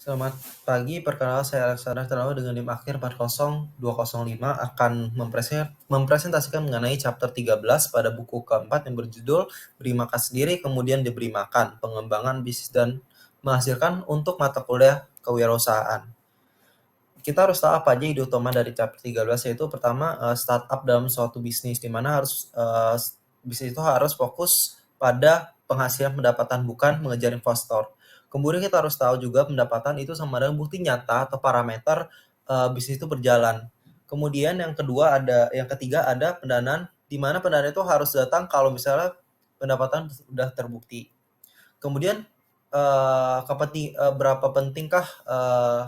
Selamat pagi, perkenalkan saya Alexander Ternama dengan NIM akhir 40205 akan mempresentasikan mengenai chapter 13 pada buku keempat yang berjudul Beri Makan Sendiri Kemudian Diberi Makan, Pengembangan Bisnis dan Menghasilkan untuk Mata Kuliah Kewirausahaan. Kita harus tahu apa aja ide utama dari chapter 13, yaitu pertama startup dalam suatu bisnis, di mana bisnis itu harus fokus pada penghasilan pendapatan bukan mengejar investor. Kemudian kita harus tahu juga pendapatan itu sama dengan bukti nyata atau parameter bisnis itu berjalan. Kemudian yang ketiga ada pendanaan, di mana pendanaan itu harus datang kalau misalnya pendapatan sudah terbukti. Kemudian berapa pentingkah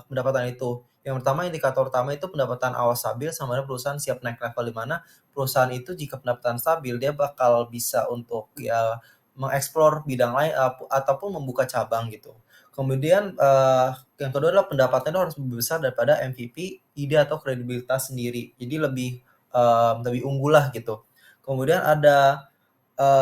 pendapatan itu? Yang pertama, indikator utama itu pendapatan awal stabil sama dengan perusahaan siap naik level, di mana perusahaan itu jika pendapatan stabil dia bakal bisa untuk mengeksplor bidang lain ataupun membuka cabang gitu. Kemudian yang kedua adalah pendapatan itu harus lebih besar daripada MVP, ide atau kredibilitas sendiri. Jadi lebih unggul lah gitu. Kemudian ada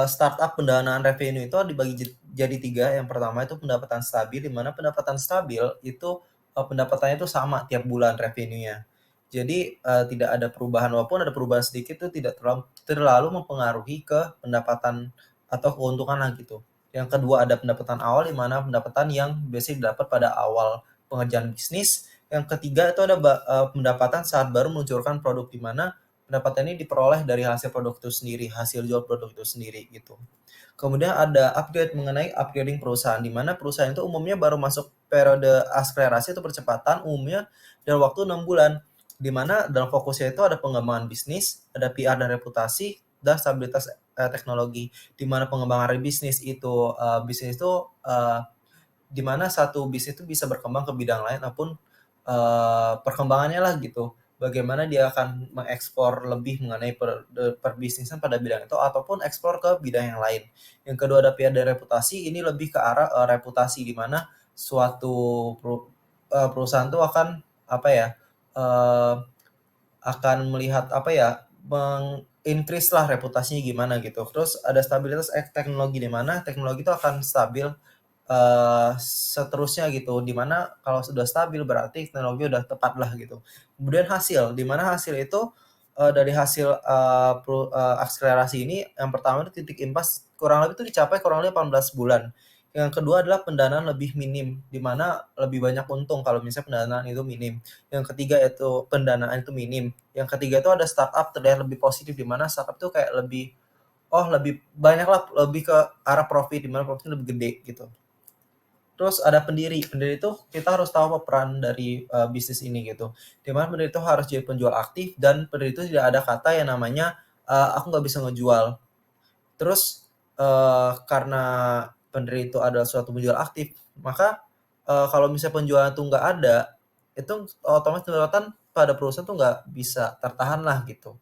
startup pendanaan revenue itu dibagi jadi 3. Yang pertama itu pendapatan stabil, di mana pendapatan stabil itu pendapatannya itu sama tiap bulan revenue-nya. Jadi tidak ada perubahan, walaupun ada perubahan sedikit itu tidak terlalu mempengaruhi ke pendapatan atau keuntungan lah gitu. Yang kedua ada pendapatan awal, di mana pendapatan yang biasanya didapat pada awal pengerjaan bisnis. Yang ketiga itu ada pendapatan saat baru meluncurkan produk, di mana pendapatan ini diperoleh dari hasil produk itu sendiri, hasil jual produk itu sendiri gitu. Kemudian ada mengenai upgrading perusahaan, di mana perusahaan itu umumnya baru masuk periode akselerasi atau percepatan umumnya dalam waktu 6 bulan, di mana dalam fokusnya itu ada pengembangan bisnis, ada PR dan reputasi, dan stabilitas teknologi, di mana pengembangan bisnis itu di mana satu bisnis itu bisa berkembang ke bidang lain ataupun perkembangannya lah gitu. Bagaimana dia akan mengekspor lebih mengenai perbisnisan pada bidang itu ataupun ekspor ke bidang yang lain. Yang kedua ada PR dan reputasi, ini lebih ke arah reputasi, di mana suatu perusahaan itu akan akan melihat increase lah reputasinya gimana gitu. Terus ada stabilitas teknologi, di mana teknologi itu akan stabil seterusnya gitu, dimana kalau sudah stabil berarti teknologi udah tepat lah gitu. Kemudian hasil, dimana hasil itu dari hasil akselerasi ini, yang pertama itu titik impas kurang lebih itu dicapai kurang lebih 18 bulan. Yang kedua adalah pendanaan lebih minim, dimana lebih banyak untung kalau misalnya pendanaan itu minim. Yang ketiga itu pendanaan itu minim. Yang ketiga itu ada startup terlihat lebih positif, dimana startup itu kayak lebih banyak lah, lebih ke arah profit, dimana profitnya lebih gede gitu. Terus ada pendiri itu kita harus tahu apa peran dari bisnis ini gitu. Dimana pendiri itu harus jadi penjual aktif, dan pendiri itu tidak ada kata yang namanya aku nggak bisa ngejual. Terus karena pendiri itu adalah suatu penjual aktif, maka kalau misalnya penjualan itu nggak ada, itu otomatis pendapatan pada perusahaan tuh nggak bisa tertahan lah gitu.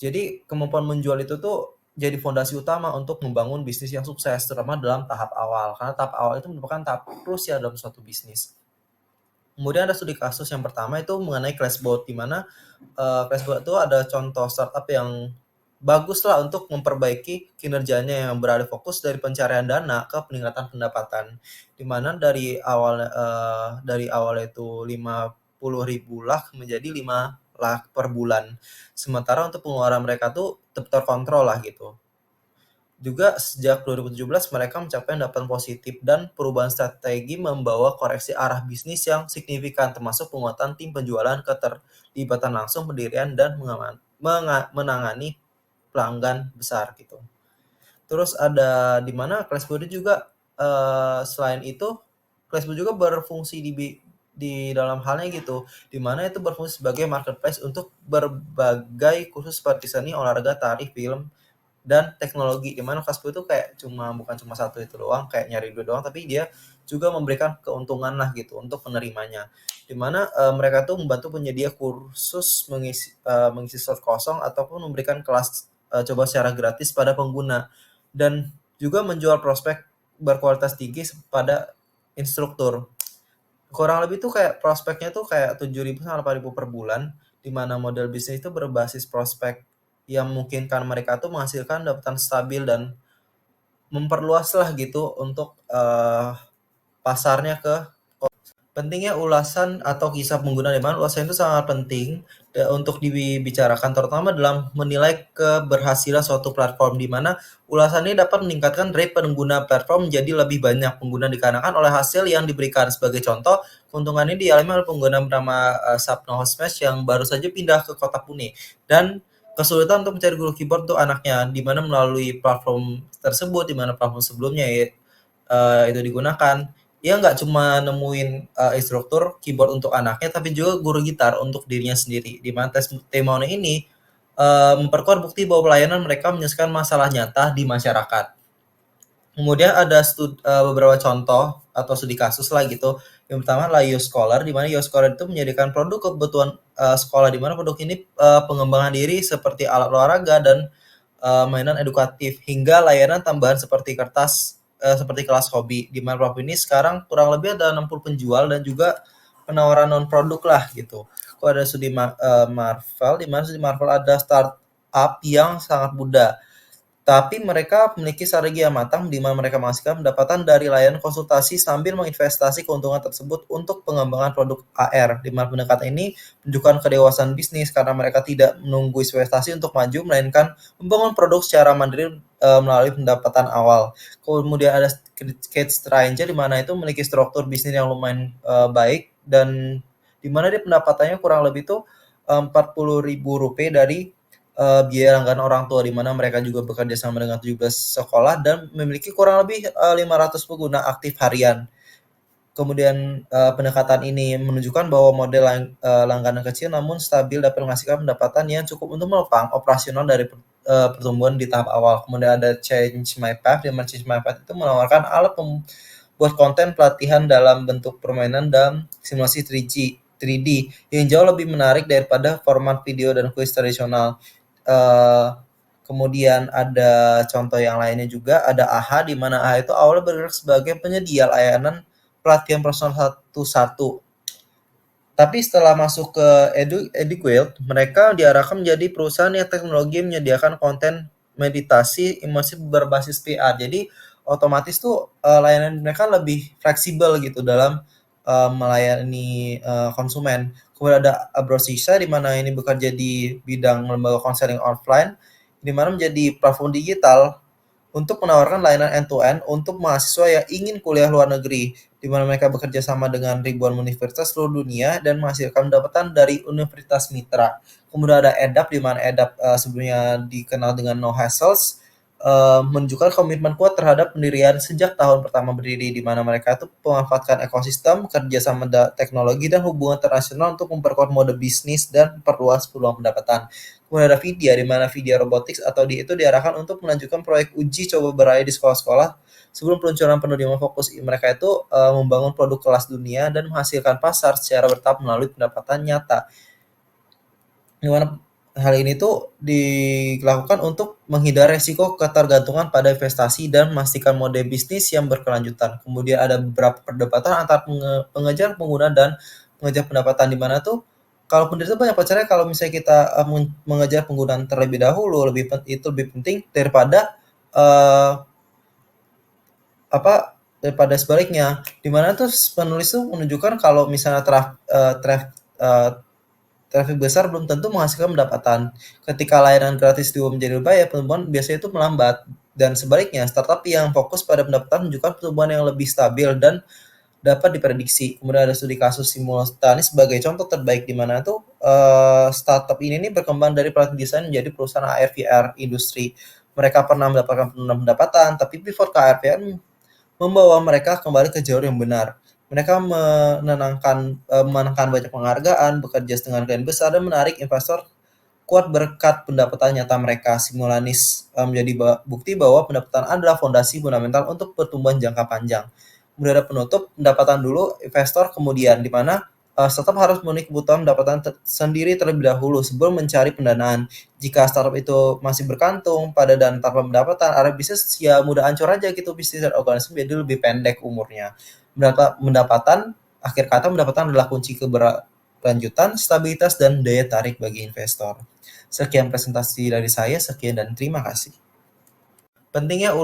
Jadi kemampuan menjual itu tuh jadi fondasi utama untuk membangun bisnis yang sukses, terutama dalam tahap awal. Karena tahap awal itu merupakan tahap krusial dalam suatu bisnis. Kemudian ada studi kasus yang pertama itu mengenai Crashbot, di mana Crashbot itu ada contoh startup yang bagus lah untuk memperbaiki kinerjanya, yang beralih fokus dari pencarian dana ke peningkatan pendapatan. Di mana dari awal itu 50.000 lah menjadi 5 lah per bulan. Sementara untuk pengeluaran mereka tuh tetap terkontrol lah gitu. Juga sejak 2017 mereka mencapai pendapatan positif, dan perubahan strategi membawa koreksi arah bisnis yang signifikan, termasuk penguatan tim penjualan, keterlibatan langsung pendirian, dan menangani pelanggan besar gitu. Terus ada di mana Crashbody juga selain itu Crashbody juga berfungsi di dalam halnya gitu, di mana itu berfungsi sebagai marketplace untuk berbagai khusus seperti seni, olahraga, tari, film, dan teknologi, di mana Kasper itu kayak bukan cuma satu itu doang, kayak nyari duit doang, tapi dia juga memberikan keuntungan lah gitu untuk penerimanya, di mana mereka tuh membantu penyedia kursus mengisi slot kosong ataupun memberikan kelas coba secara gratis pada pengguna, dan juga menjual prospek berkualitas tinggi pada instruktur. Kurang lebih tuh kayak prospeknya tuh kayak 7.000 sampai 8.000 per bulan, di mana model bisnis itu berbasis prospek yang memungkinkan mereka tuh menghasilkan pendapatan stabil dan memperluas lah gitu untuk pasarnya ke Pentingnya ulasan atau kisah pengguna, di mana ulasan itu sangat penting untuk dibicarakan, terutama dalam menilai keberhasilan suatu platform, di mana ulasan ini dapat meningkatkan rate pengguna platform menjadi lebih banyak pengguna dikarenakan oleh hasil yang diberikan. Sebagai contoh, keuntungan ini dialami oleh pengguna bernama Sapno Hosmesh yang baru saja pindah ke kota Pune dan kesulitan untuk mencari guru keyboard untuk anaknya, di mana melalui platform tersebut, di mana platform sebelumnya itu digunakan, dia nggak cuma nemuin instruktur keyboard untuk anaknya, tapi juga guru gitar untuk dirinya sendiri. Di mana testimoni ini memperkuat bukti bahwa pelayanan mereka menyelesaikan masalah nyata di masyarakat. Kemudian ada beberapa contoh atau studi kasus lah gitu. Yang pertama adalah YouScholar, di mana YouScholar itu menyediakan produk kebutuhan sekolah, di mana produk ini pengembangan diri seperti alat olahraga dan mainan edukatif, hingga layanan tambahan seperti seperti kelas hobi. Di mana platform ini sekarang kurang lebih ada 60 penjual dan juga penawaran non produk lah gitu. Kok ada studi Marvel, di mana studi Marvel ada startup yang sangat muda, tapi mereka memiliki strategi yang matang di mana mereka menghasilkan pendapatan dari layanan konsultasi sambil menginvestasi keuntungan tersebut untuk pengembangan produk AR. Di mana pendekatan ini menunjukkan kedewasaan bisnis karena mereka tidak menunggu investasi untuk maju, melainkan membangun produk secara mandiri melalui pendapatan awal. Kemudian ada Kate Stranger, di mana itu memiliki struktur bisnis yang lumayan baik, dan di mana dia pendapatannya kurang lebih tuh Rp40.000 dari biaya langganan orang tua, di mana mereka juga bekerja sama dengan 17 sekolah dan memiliki kurang lebih 500 pengguna aktif harian. Kemudian pendekatan ini menunjukkan bahwa model langganan kecil namun stabil dapat menghasilkan pendapatan yang cukup untuk menopang operasional dari pertumbuhan di tahap awal. Kemudian ada Change My Path, di mana Change My Path itu menawarkan alat buat konten pelatihan dalam bentuk permainan dan simulasi 3D yang jauh lebih menarik daripada format video dan kuis tradisional. Kemudian ada contoh yang lainnya juga, ada AHA, di mana AHA itu awalnya bergerak sebagai penyedia layanan pelatihan personal satu-satu. Tapi setelah masuk ke Eduquate, mereka diarahkan menjadi perusahaan yang teknologi menyediakan konten meditasi imersif berbasis VR. Jadi otomatis tuh layanan mereka lebih fleksibel gitu dalam melayani konsumen. Kemudian ada Abrosisa, di mana ini bekerja di bidang lembaga konseling offline, di mana menjadi platform digital untuk menawarkan layanan end-to-end untuk mahasiswa yang ingin kuliah luar negeri, di mana mereka bekerja sama dengan ribuan universitas seluruh dunia dan menghasilkan pendapatan dari universitas mitra. Kemudian ada EDAP, di mana EDAP sebelumnya dikenal dengan No Hassles, menunjukkan komitmen kuat terhadap pendirian sejak tahun pertama berdiri, di mana mereka itu memanfaatkan ekosistem, kerjasama teknologi, dan hubungan internasional untuk memperkuat mode bisnis dan perluas peluang pendapatan. Kemudian ada Vidya, di mana Vidya Robotics atau itu diarahkan untuk melanjutkan proyek uji coba beraya di sekolah-sekolah sebelum peluncuran penuh, di mana fokus mereka itu membangun produk kelas dunia dan menghasilkan pasar secara bertahap melalui pendapatan nyata. Di mana hal ini tuh dilakukan untuk menghindari resiko ketergantungan pada investasi dan memastikan model bisnis yang berkelanjutan. Kemudian ada beberapa perdebatan antara pengejar pengguna dan pengejar pendapatan, di mana tuh kalau pendiri itu banyak percaya kalau misalnya kita mengejar penggunaan terlebih dahulu itu lebih penting daripada daripada sebaliknya. Di mana tuh penulis tuh menunjukkan kalau misalnya traffic besar belum tentu menghasilkan pendapatan. Ketika layanan gratis diubah menjadi berbayar, pertumbuhan biasanya itu melambat. Dan sebaliknya, startup yang fokus pada pendapatan menunjukkan pertumbuhan yang lebih stabil dan dapat diprediksi. Kemudian ada studi kasus simultanis sebagai contoh terbaik, di mana tuh startup ini berkembang dari pelatihan desain menjadi perusahaan AR VR industri. Mereka pernah mendapatkan pendapatan, tapi pivot ke AR VR membawa mereka kembali ke jalur yang benar. Mereka memenangkan banyak penghargaan, bekerja dengan klien besar, dan menarik investor kuat berkat pendapatan nyata mereka. Simulanis menjadi bukti bahwa pendapatan adalah fondasi fundamental untuk pertumbuhan jangka panjang. Kemudian ada penutup, pendapatan dulu, investor kemudian, di mana startup harus memenuhi kebutuhan pendapatan sendiri terlebih dahulu sebelum mencari pendanaan. Jika startup itu masih bergantung pada dana tanpa pendapatan, area bisnis ya mudah hancur aja gitu, bisnis dan organisasi jadi lebih pendek umurnya. Akhir kata pendapatan adalah kunci keberlanjutan, stabilitas, dan daya tarik bagi investor. Sekian presentasi dari saya, sekian dan terima kasih. Pentingnya